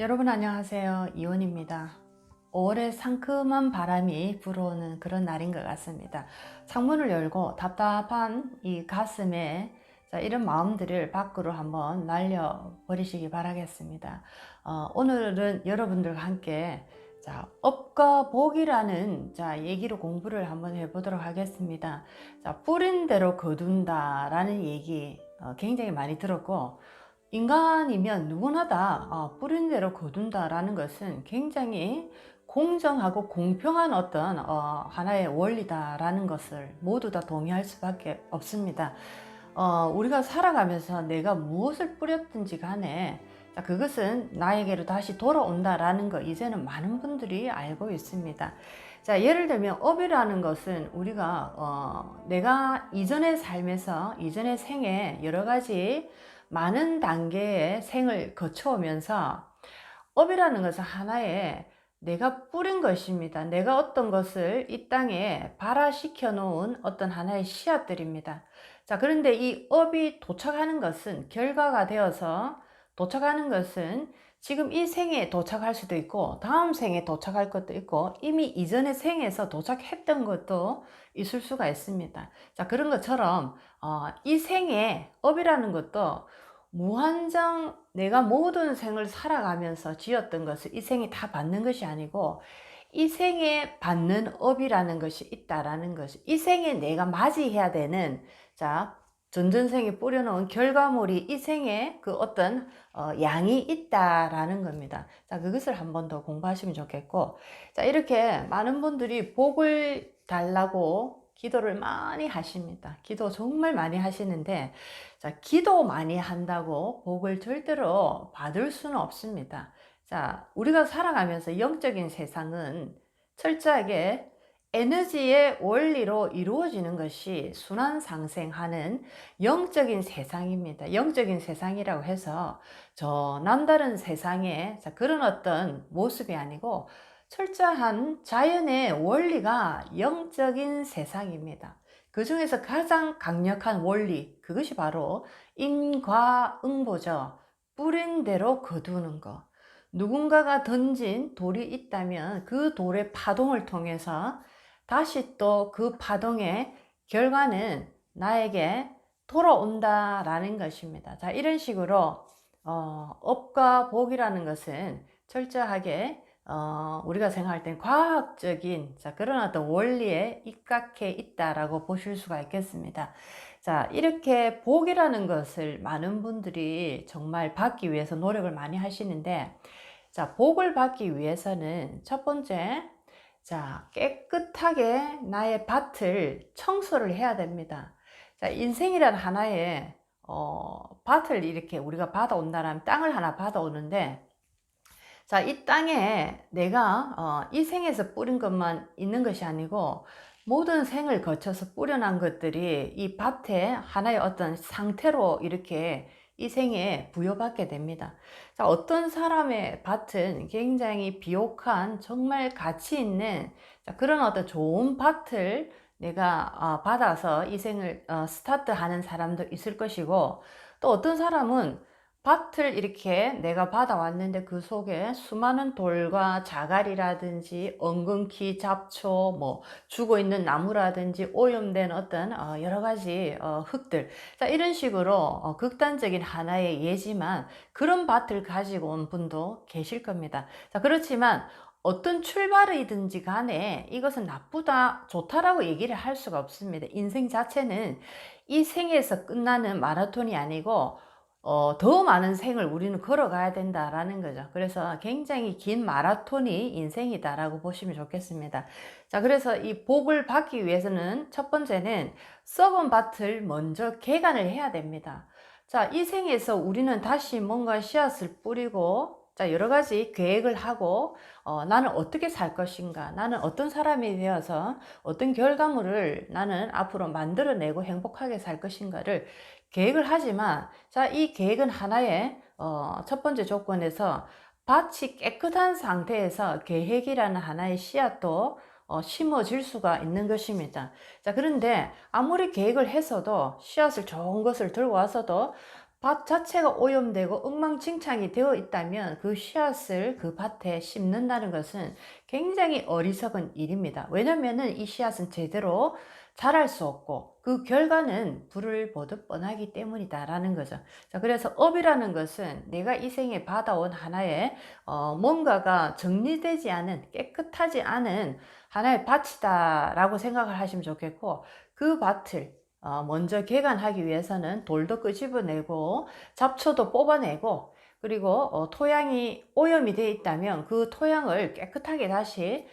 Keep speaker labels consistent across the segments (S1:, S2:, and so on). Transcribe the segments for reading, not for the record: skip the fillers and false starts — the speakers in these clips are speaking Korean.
S1: 여러분 안녕하세요. 이원입니다. 5월에 상큼한 바람이 불어오는 그런 날인 것 같습니다. 창문을 열고 답답한 이 가슴에 이런 마음들을 밖으로 한번 날려버리시기 바라겠습니다. 오늘은 여러분들과 함께 업과 복이라는 얘기로 공부를 한번 해보도록 하겠습니다. 뿌린 대로 거둔다 라는 얘기 굉장히 많이 들었고, 인간이면 누구나 다 뿌린 대로 거둔다라는 것은 굉장히 공정하고 공평한 어떤 하나의 원리다라는 것을 모두 다 동의할 수밖에 없습니다. 우리가 살아가면서 내가 무엇을 뿌렸든지 간에 그것은 나에게로 다시 돌아온다라는 거 이제는 많은 분들이 알고 있습니다. 예를 들면 업이라는 것은 우리가 내가 이전의 삶에서 이전의 생에 여러 가지 많은 단계의 생을 거쳐오면서 업이라는 것은 하나의 내가 뿌린 것입니다. 내가 어떤 것을 이 땅에 발화시켜 놓은 어떤 하나의 씨앗들입니다. 그런데 이 업이 도착하는 것은 결과가 되어서 도착하는 것은 지금 이 생에 도착할 수도 있고 다음 생에 도착할 것도 있고 이미 이전의 생에서 도착했던 것도 있을 수가 있습니다. 그런 것처럼 이 생에 업이라는 것도 무한정 내가 모든 생을 살아가면서 지었던 것을 이 생에 다 받는 것이 아니고 이 생에 받는 업이라는 것이 있다라는 것이, 이 생에 내가 맞이해야 되는 전전생에 뿌려놓은 결과물이 이 생에 그 어떤 양이 있다라는 겁니다. 그것을 한 번 더 공부하시면 좋겠고, 이렇게 많은 분들이 복을 달라고 기도를 많이 하십니다. 기도 정말 많이 하시는데, 기도 많이 한다고 복을 절대로 받을 수는 없습니다. 우리가 살아가면서 영적인 세상은 철저하게 에너지의 원리로 이루어지는 것이 순환 상생하는 영적인 세상입니다. 영적인 세상이라고 해서 저 남다른 세상에 그런 어떤 모습이 아니고 철저한 자연의 원리가 영적인 세상입니다. 그 중에서 가장 강력한 원리, 그것이 바로 인과응보죠. 뿌린 대로 거두는 것. 누군가가 던진 돌이 있다면 그 돌의 파동을 통해서 다시 또 그 파동의 결과는 나에게 돌아온다라는 것입니다. 이런 식으로 업과 복이라는 것은 철저하게 우리가 생각할 땐 과학적인 그런 어떤 원리에 입각해 있다라고 보실 수가 있겠습니다. 이렇게 복이라는 것을 많은 분들이 정말 받기 위해서 노력을 많이 하시는데, 복을 받기 위해서는 첫 번째, 깨끗하게 나의 밭을 청소를 해야 됩니다. 인생이란 하나의 밭을 이렇게 우리가 받아온다면 땅을 하나 받아오는데, 이 땅에 내가 이 생에서 뿌린 것만 있는 것이 아니고 모든 생을 거쳐서 뿌려난 것들이 이 밭에 하나의 어떤 상태로 이렇게 이 생에 부여받게 됩니다. 어떤 사람의 밭은 굉장히 비옥한 정말 가치 있는 그런 어떤 좋은 밭을 내가 받아서 이 생을 스타트하는 사람도 있을 것이고, 또 어떤 사람은 밭을 이렇게 내가 받아왔는데 그 속에 수많은 돌과 자갈이라든지 엉겅퀴, 잡초, 죽어있는 나무라든지 오염된 어떤 여러 가지 흙들, 이런 식으로 극단적인 하나의 예지만 그런 밭을 가지고 온 분도 계실 겁니다. 그렇지만 어떤 출발이든지 간에 이것은 나쁘다, 좋다라고 얘기를 할 수가 없습니다. 인생 자체는 이 생에서 끝나는 마라톤이 아니고 더 많은 생을 우리는 걸어가야 된다라는 거죠. 그래서 굉장히 긴 마라톤이 인생이다라고 보시면 좋겠습니다. 그래서 이 복을 받기 위해서는 첫 번째는 썩은 밭을 먼저 개간을 해야 됩니다. 이 생에서 우리는 다시 뭔가 씨앗을 뿌리고 여러 가지 계획을 하고 나는 어떻게 살 것인가, 나는 어떤 사람이 되어서 어떤 결과물을 나는 앞으로 만들어내고 행복하게 살 것인가를 계획을 하지만, 이 계획은 하나의 첫 번째 조건에서 밭이 깨끗한 상태에서 계획이라는 하나의 씨앗도 심어질 수가 있는 것입니다. 그런데 아무리 계획을 했어도 씨앗을 좋은 것을 들고 와서도 밭 자체가 오염되고 엉망진창이 되어 있다면 그 씨앗을 그 밭에 심는다는 것은 굉장히 어리석은 일입니다. 왜냐면은 이 씨앗은 제대로 자랄 수 없고 그 결과는 불을 보듯 뻔하기 때문이다라는 거죠. 자, 그래서 업이라는 것은 내가 이 생에 받아온 하나의 뭔가가 정리되지 않은, 깨끗하지 않은 하나의 밭이다라고 생각을 하시면 좋겠고, 그 밭을 먼저 개간하기 위해서는 돌도 끄집어내고 잡초도 뽑아내고, 그리고 토양이 오염이 되어 있다면 그 토양을 깨끗하게 다시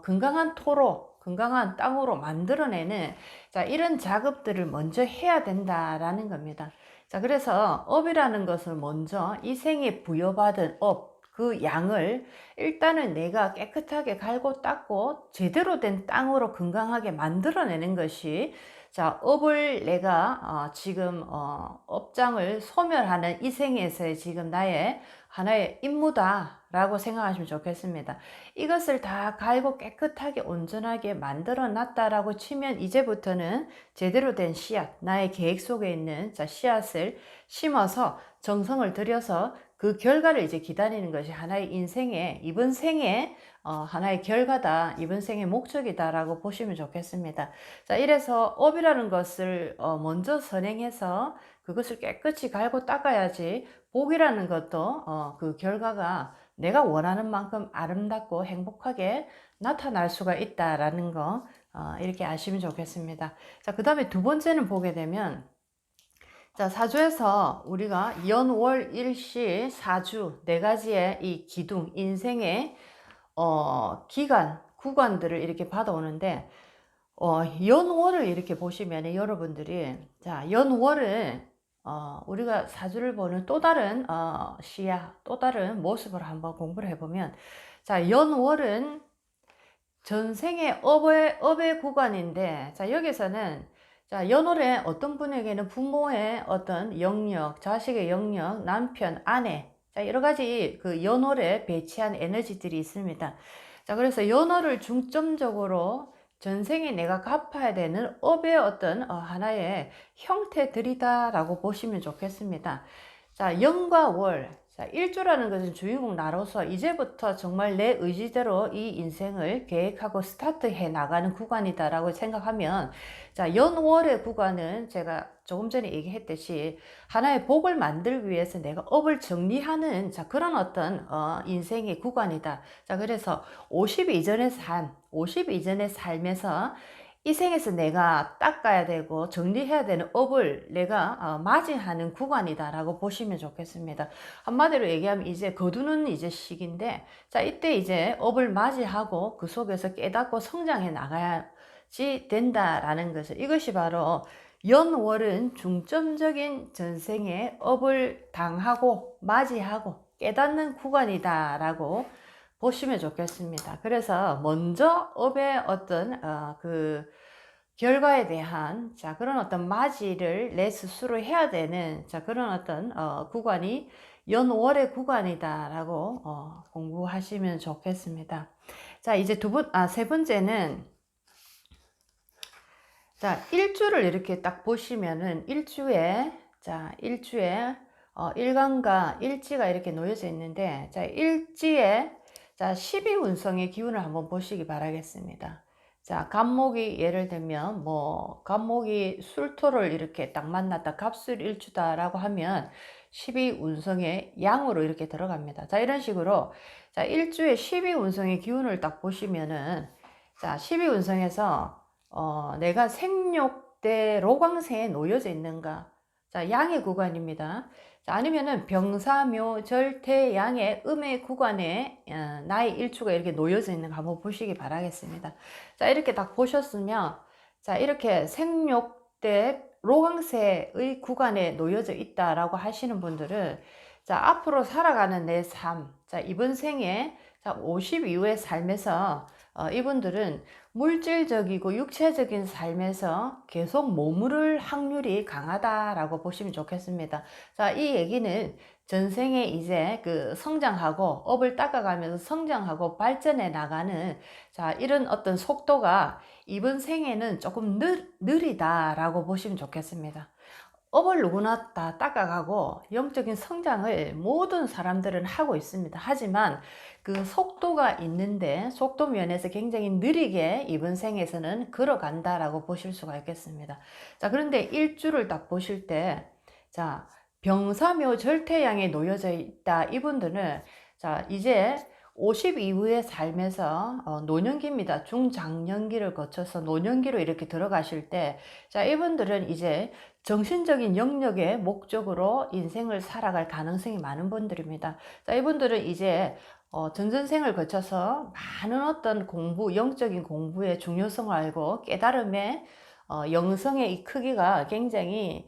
S1: 건강한 토로, 건강한 땅으로 만들어내는, 자, 이런 작업들을 먼저 해야 된다라는 겁니다. 자, 그래서 업이라는 것을 먼저 이 생에 부여받은 업, 그 양을 일단은 내가 깨끗하게 갈고 닦고 제대로 된 땅으로 건강하게 만들어내는 것이, 자, 업을 내가 지금 업장을 소멸하는 이 생에서의 지금 나의 하나의 임무다라고 생각하시면 좋겠습니다. 이것을 다 갈고 깨끗하게 온전하게 만들어 놨다라고 치면 이제부터는 제대로 된 씨앗, 나의 계획 속에 있는, 자, 씨앗을 심어서 정성을 들여서 그 결과를 이제 기다리는 것이 하나의 인생의, 이번 생의 하나의 결과다, 이번 생의 목적이다라고 보시면 좋겠습니다. 자, 이래서 업이라는 것을 먼저 선행해서 그것을 깨끗이 갈고 닦아야지 복이라는 것도 그 결과가 내가 원하는 만큼 아름답고 행복하게 나타날 수가 있다라는 거 이렇게 아시면 좋겠습니다. 자, 그 다음에 두 번째는 보게 되면, 자, 사주에서 우리가 연, 월, 일시, 사주 네 가지의 이 기둥, 인생의 기간, 구간들을 이렇게 받아오는데, 연월을 이렇게 보시면 여러분들이, 자, 연월은 우리가 사주를 보는 또 다른 시야, 또 다른 모습을 한번 공부를 해보면, 자, 연월은 전생의 업의 구간인데, 자, 여기서는, 자, 연월에 어떤 분에게는 부모의 어떤 영역, 자식의 영역, 남편, 아내, 자, 여러 가지 그 연월에 배치한 에너지들이 있습니다. 자, 그래서 연월을 중점적으로 전생에 내가 갚아야 되는 업의 어떤 하나의 형태들이다라고 보시면 좋겠습니다. 자, 연과 월. 자, 일주라는 것은 주인공 나로서 이제부터 정말 내 의지대로 이 인생을 계획하고 스타트해 나가는 구간이다라고 생각하면, 자, 연월의 구간은 제가 조금 전에 얘기했듯이 하나의 복을 만들기 위해서 내가 업을 정리하는, 자, 그런 어떤 인생의 구간이다. 자, 그래서 50 이전의 삶, 50 이전의 삶에서 이 생에서 내가 닦아야 되고 정리해야 되는 업을 내가 맞이하는 구간이다라고 보시면 좋겠습니다. 한마디로 얘기하면 이제 거두는 이제 시기인데, 자, 이때 이제 업을 맞이하고 그 속에서 깨닫고 성장해 나가야지 된다라는 것을, 이것이 바로 연월은 중점적인 전생의 업을 당하고 맞이하고 깨닫는 구간이다라고 보시면 좋겠습니다. 그래서 먼저 업의 어떤 그 결과에 대한, 자, 그런 어떤 맞이를 내 스스로 해야 되는, 자, 그런 어떤 구간이 연월의 구간이다라고 공부하시면 좋겠습니다. 자, 이제 세 번째는, 자, 일주를 이렇게 딱 보시면은 일주에 일간과 일지가 이렇게 놓여져 있는데, 자, 일지에, 자, 12운성의 기운을 한번 보시기 바라겠습니다. 자, 갑목이 예를 들면 갑목이 술토를 이렇게 딱 만났다, 갑술일주다라고 하면 12운성의 양으로 이렇게 들어갑니다. 자, 이런 식으로, 자, 일주에 12운성의 기운을 딱 보시면은, 자, 12운성에서 내가 생욕대 로광세에 놓여져 있는가? 자, 양의 구간입니다. 자, 아니면은 병사묘 절태양의 음의 구간에 나의 일주가 이렇게 놓여져 있는 거 한번 보시기 바라겠습니다. 자, 이렇게 딱 보셨으면, 자, 이렇게 생욕대 로광세의 구간에 놓여져 있다라고 하시는 분들은, 자, 앞으로 살아가는 내 삶, 자, 이번 생에, 자, 50 이후의 삶에서 이분들은 물질적이고 육체적인 삶에서 계속 머무를 확률이 강하다라고 보시면 좋겠습니다. 자, 이 얘기는 전생에 이제 그 성장하고 업을 닦아가면서 성장하고 발전해 나가는, 자, 이런 어떤 속도가 이번 생에는 조금 느리다라고 보시면 좋겠습니다. 업을 누구나 다 닦아가고 영적인 성장을 모든 사람들은 하고 있습니다. 하지만 그 속도가 있는데 속도 면에서 굉장히 느리게 이번 생에서는 걸어간다라고 보실 수가 있겠습니다. 자, 그런데 일주를 딱 보실 때, 자, 병사묘 절태양에 놓여져 있다. 이분들은 자, 이제 50 이후의 삶에서 노년기입니다. 중장년기를 거쳐서 노년기로 이렇게 들어가실 때, 자, 이분들은 이제 정신적인 영역의 목적으로 인생을 살아갈 가능성이 많은 분들입니다. 자, 이분들은 이제 전전생을 거쳐서 많은 어떤 공부, 영적인 공부의 중요성을 알고 깨달음의 영성의 이 크기가 굉장히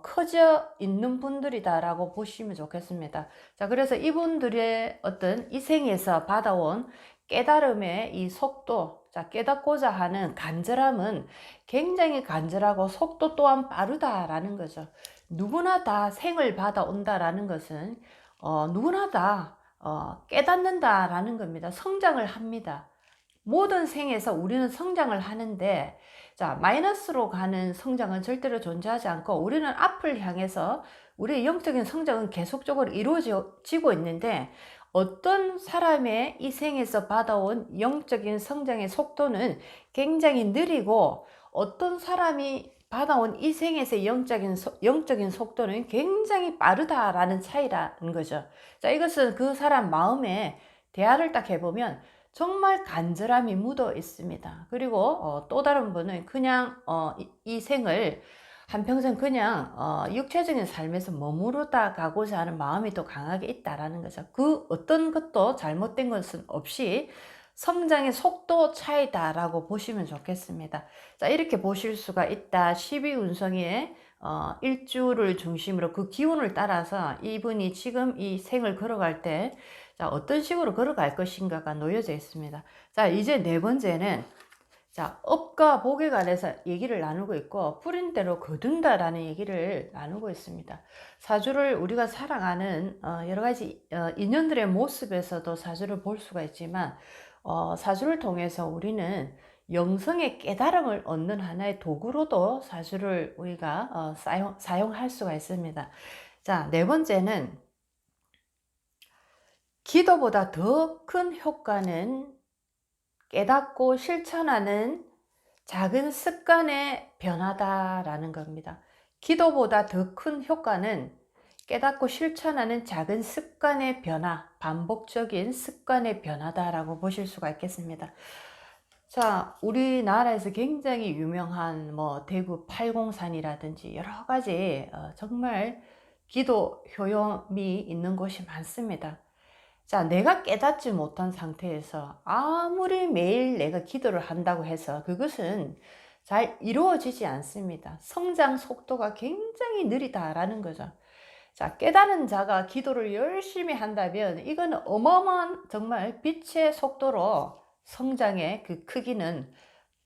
S1: 커져 있는 분들이다라고 보시면 좋겠습니다. 자, 그래서 이분들의 어떤 이 생에서 받아온 깨달음의 이 속도, 자, 깨닫고자 하는 간절함은 굉장히 간절하고 속도 또한 빠르다라는 거죠. 누구나 다 생을 받아온다라는 것은 누구나 다 깨닫는다라는 겁니다. 성장을 합니다. 모든 생에서 우리는 성장을 하는데, 자, 마이너스로 가는 성장은 절대로 존재하지 않고 우리는 앞을 향해서 우리의 영적인 성장은 계속적으로 이루어지고 있는데, 어떤 사람의 이 생에서 받아온 영적인 성장의 속도는 굉장히 느리고 어떤 사람이 받아온 이 생에서의 영적인 속도는 굉장히 빠르다라는 차이라는 거죠. 자, 이것은 그 사람 마음에 대화를 딱 해보면 정말 간절함이 묻어 있습니다. 그리고 또 다른 분은 그냥 이 생을 한평생 그냥 육체적인 삶에서 머무르다 가고자 하는 마음이 또 강하게 있다라는 거죠. 그 어떤 것도 잘못된 것은 없이 성장의 속도 차이다라고 보시면 좋겠습니다. 자, 이렇게 보실 수가 있다. 12운성의 일주를 중심으로 그 기운을 따라서 이분이 지금 이 생을 걸어갈 때, 자, 어떤 식으로 걸어갈 것인가가 놓여져 있습니다. 자, 이제 네 번째는, 자, 업과 복에 관해서 얘기를 나누고 있고, 뿌린 대로 거둔다라는 얘기를 나누고 있습니다. 사주를 우리가 살아가는 여러 가지 인연들의 모습에서도 사주를 볼 수가 있지만, 사주를 통해서 우리는 영성의 깨달음을 얻는 하나의 도구로도 사주를 우리가 사용할 수가 있습니다. 자, 네 번째는 기도보다 더 큰 효과는 깨닫고 실천하는 작은 습관의 변화다라는 겁니다. 기도보다 더 큰 효과는 깨닫고 실천하는 작은 습관의 변화, 반복적인 습관의 변화다라고 보실 수가 있겠습니다. 자, 우리나라에서 굉장히 유명한 뭐 대구 팔공산이라든지 여러 가지 정말 기도 효용이 있는 곳이 많습니다. 자, 내가 깨닫지 못한 상태에서 아무리 매일 내가 기도를 한다고 해서 그것은 잘 이루어지지 않습니다. 성장 속도가 굉장히 느리다라는 거죠. 자, 깨달은 자가 기도를 열심히 한다면 이건 어마어마한 정말 빛의 속도로 성장의 그 크기는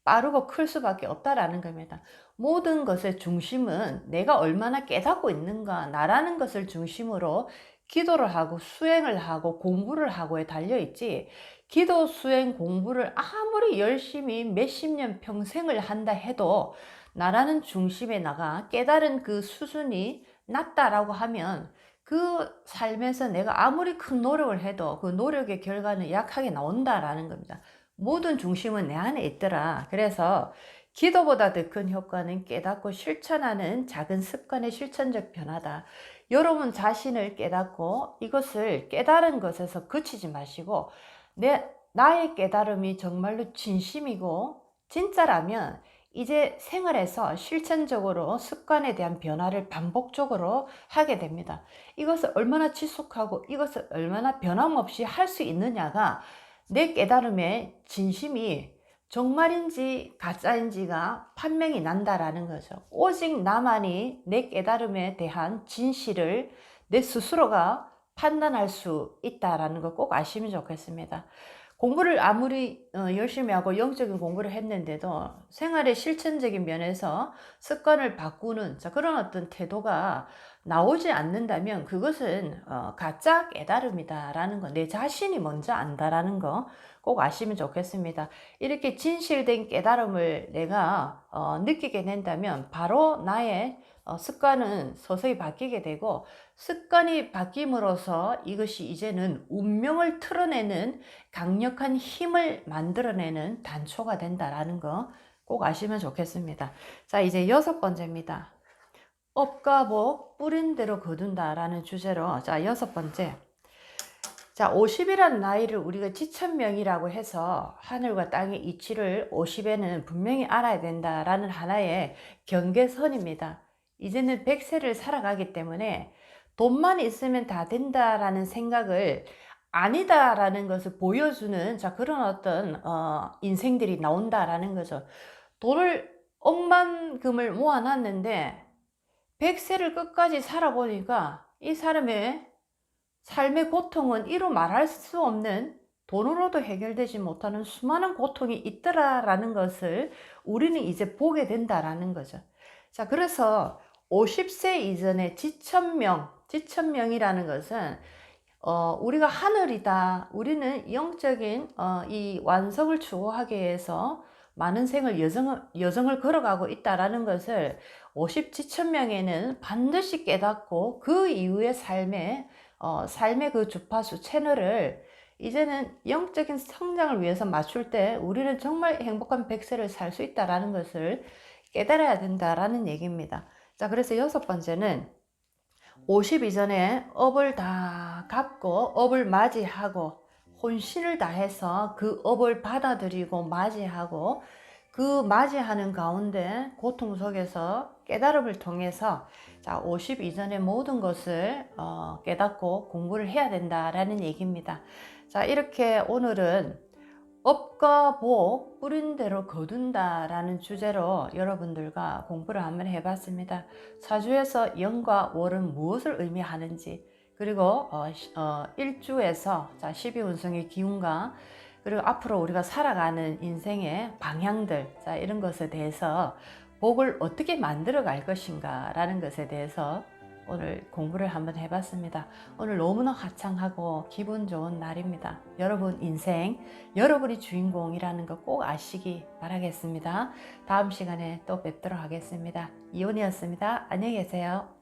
S1: 빠르고 클 수밖에 없다라는 겁니다. 모든 것의 중심은 내가 얼마나 깨닫고 있는가, 나라는 것을 중심으로 기도를 하고 수행을 하고 공부를 하고에 달려있지, 기도, 수행, 공부를 아무리 열심히 몇십 년 평생을 한다 해도 나라는 중심에 나가 깨달은 그 수준이 낮다라고 하면 그 삶에서 내가 아무리 큰 노력을 해도 그 노력의 결과는 약하게 나온다라는 겁니다. 모든 중심은 내 안에 있더라. 그래서 기도보다 더 큰 효과는 깨닫고 실천하는 작은 습관의 실천적 변화다. 여러분 자신을 깨닫고 이것을 깨달은 것에서 그치지 마시고 나의 깨달음이 정말로 진심이고 진짜라면 이제 생활에서 실천적으로 습관에 대한 변화를 반복적으로 하게 됩니다. 이것을 얼마나 지속하고 이것을 얼마나 변함없이 할 수 있느냐가 내 깨달음의 진심이 정말인지 가짜인지가 판명이 난다라는 거죠. 오직 나만이 내 깨달음에 대한 진실을 내 스스로가 판단할 수 있다라는 거 꼭 아시면 좋겠습니다. 공부를 아무리 열심히 하고 영적인 공부를 했는데도 생활의 실천적인 면에서 습관을 바꾸는 그런 어떤 태도가 나오지 않는다면 그것은 가짜 깨달음이다라는 거, 내 자신이 먼저 안다라는 거 꼭 아시면 좋겠습니다. 이렇게 진실된 깨달음을 내가 느끼게 된다면 바로 나의 습관은 서서히 바뀌게 되고, 습관이 바뀜으로써 이것이 이제는 운명을 틀어내는 강력한 힘을 만들어내는 단초가 된다라는 거 꼭 아시면 좋겠습니다. 자, 이제 6번째입니다. 업과 복 뿌린 대로 거둔다라는 주제로, 자, 6번째. 자, 50이라는 나이를 우리가 지천명이라고 해서 하늘과 땅의 이치를 50에는 분명히 알아야 된다라는 하나의 경계선입니다. 이제는 100세를 살아가기 때문에 돈만 있으면 다 된다라는 생각을 아니다라는 것을 보여주는 그런 어떤 인생들이 나온다라는 거죠. 돈을 억만금을 모아놨는데 100세를 끝까지 살아보니까 이 사람의 삶의 고통은 이루 말할 수 없는, 돈으로도 해결되지 못하는 수많은 고통이 있더라라는 것을 우리는 이제 보게 된다라는 거죠. 자, 그래서 50세 이전의 지천명이라는 것은 우리가 하늘이다, 우리는 영적인 이 완성을 추구하기 위해서 많은 생을 여정을 걸어가고 있다라는 것을 50지천명에는 반드시 깨닫고 그 이후의 삶의 그 주파수 채널을 이제는 영적인 성장을 위해서 맞출 때 우리는 정말 행복한 100세를 살 수 있다라는 것을 깨달아야 된다라는 얘기입니다. 자, 그래서 6번째는 50 이전에 업을 다 갚고 업을 맞이하고 혼신을 다해서 그 업을 받아들이고 맞이하고 그 맞이하는 가운데 고통 속에서 깨달음을 통해서, 자, 50 이전의 모든 것을 깨닫고 공부를 해야 된다라는 얘기입니다. 자, 이렇게 오늘은 업과 복 뿌린 대로 거둔다라는 주제로 여러분들과 공부를 한번 해봤습니다. 사주에서 영과 월은 무엇을 의미하는지, 그리고 일주에서 12운성의 기운과, 그리고 앞으로 우리가 살아가는 인생의 방향들, 이런 것에 대해서 복을 어떻게 만들어 갈 것인가 라는 것에 대해서 오늘 공부를 한번 해봤습니다. 오늘 너무나 화창하고 기분 좋은 날입니다. 여러분 인생, 여러분이 주인공이라는 거 꼭 아시기 바라겠습니다. 다음 시간에 또 뵙도록 하겠습니다. 이온이었습니다. 안녕히 계세요.